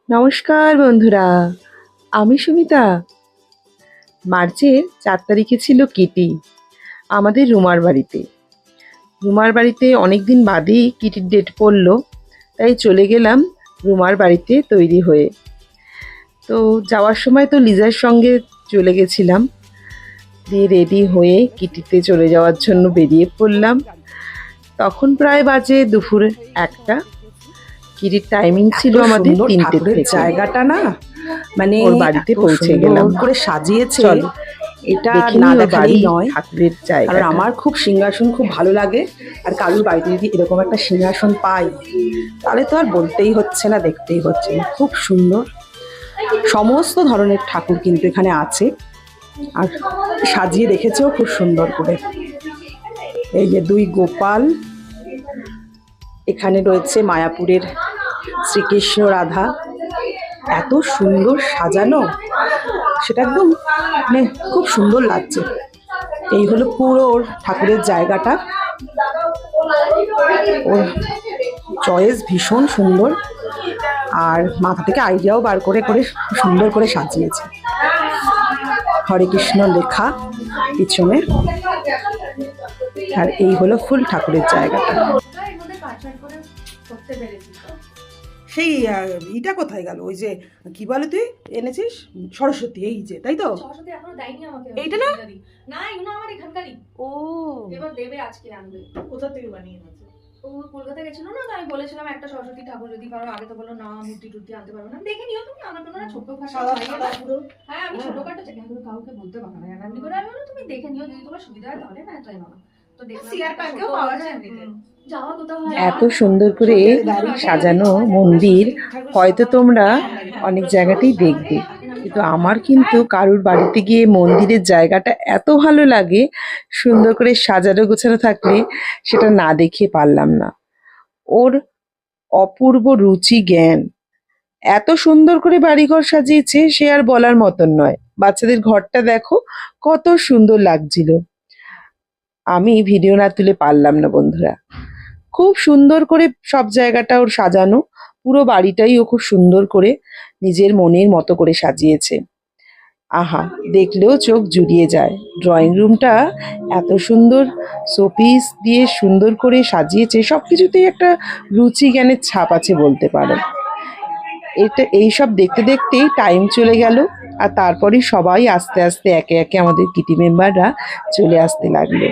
নমস্কার বন্ধুরা, আমি সুমিতা। মার্চের 4 তারিখে ছিল কিটি আমাদের রুমার বাড়িতে। রুমার বাড়িতে অনেক দিন বাদেই কিটির ডেট পড়লো, তাই চলে গেলাম রুমার বাড়িতে তৈরি হয়ে। তো যাওয়ার সময় তো লিজার সঙ্গে চলে গেছিলাম, দিয়ে রেডি হয়ে কিটিতে চলে যাওয়ার জন্য বেরিয়ে পড়লাম। তখন প্রায় বাজে দুপুর 1টা। কিটির টাইমিং ছিল আমাদের 3টে থেকে। জায়গাটা না মানে ওর বাড়িতে পৌঁছে গেলাম। করে সাজিয়েছে, চলো এটা দেখে না নিই ওর দেখালেই বাড়ি, নয়। ঠাকুরের কারণ জায়গা। আমার খুব সিংহাসন খুব ভালো লাগে, আর কারুর বাড়িতে যদি এরকম একটা সিংহাসন পাই তাহলে তো আর বলতেই হচ্ছে না, দেখতেই হচ্ছে না। খুব সুন্দর, সমস্ত ধরনের ঠাকুর কিন্তু এখানে আছে, আর সাজিয়ে রেখেছেও খুব সুন্দর করে। এই যে 2 গোপাল, এখানে রয়েছে মায়াপুরের শ্রীকৃষ্ণ রাধা। এত সুন্দর সাজানো, সেটা একদম মানে খুব সুন্দর লাগছে। এই হলো পুরো ওর ঠাকুরের জায়গাটা। ওর চয়েস ভীষণ সুন্দর, আর মাথা থেকে আইডিয়াও বার করে করে সুন্দর করে সাজিয়েছে। হরে কৃষ্ণ লেখা পিছনে, আর এই হলো ফুল ঠাকুরের জায়গাটা। সেই ইটা কোথায় গেল? ওই যে কি বলে তুই এনেছিস সরস্বতী, এই যে, তাই তো? সরস্বতী এখনো দেয়নি আমাকে। এইটা না? না, এগুলো আমার এখানকারই। ও, এবার দেবে, আজকে আনবে। কোথা থেকে বানিয়ে এনেছে? ও কলকাতা গেছিল না, আমি বলেছিলাম একটা সরস্বতী ঠাকুর যদি পারো। আগে তো বললো না, মূর্তি টুর্তি আনতে পারবো না। দেখে নিও তুমি, আমার কোনো না ছোট্ট খাটো। হ্যাঁ, আমি ছোটখাটো কিন্তু কাউকে বলতে পারবো না। এমনি করে আমি বললাম তুমি দেখে নিও, যদি তোমার সুবিধা হয় তাহলে, না তাই না। তো দেখলাম সিআর পার্কেও পাওয়া যায় এমনিতে। যাওয়া কোথাও হয় এত সুন্দর করে সাজানো মন্দির হয়তো তোমরা অনেক জায়গাতেই দেখবে, কিন্তু আমার কিন্তু কারুর বাড়িতে গিয়ে মন্দিরের জায়গাটা এত ভালো লাগে, সুন্দর করে সাজানো গোছানো থাকলে সেটা না দেখে পারলাম না। ওর অপূর্ব রুচি জ্ঞান, এত সুন্দর করে বাড়িঘর সাজিয়েছে সে আর বলার মতন নয়। বাচ্চাদের ঘরটা দেখো কত সুন্দর লাগছিল। আমি ভিডিও না তুলে পারলাম না বন্ধুরা। খুব সুন্দর করে সব জায়গাটা ওর সাজানো, পুরো বাড়িটাই ও খুব সুন্দর করে নিজের মনের মতো করে সাজিয়েছে। আহা, দেখলেও চোখ জুড়িয়ে যায়। ড্রয়িং রুমটা এত সুন্দর শোপিস দিয়ে সুন্দর করে সাজিয়েছে, সব কিছুতেই একটা রুচি জ্ঞানের ছাপ আছে বলতে পারো। এইসব দেখতে দেখতেই টাইম চলে গেল, আর তারপরে সবাই আস্তে আস্তে একে একে আমাদের কিটি মেম্বাররা চলে আসতে লাগলো।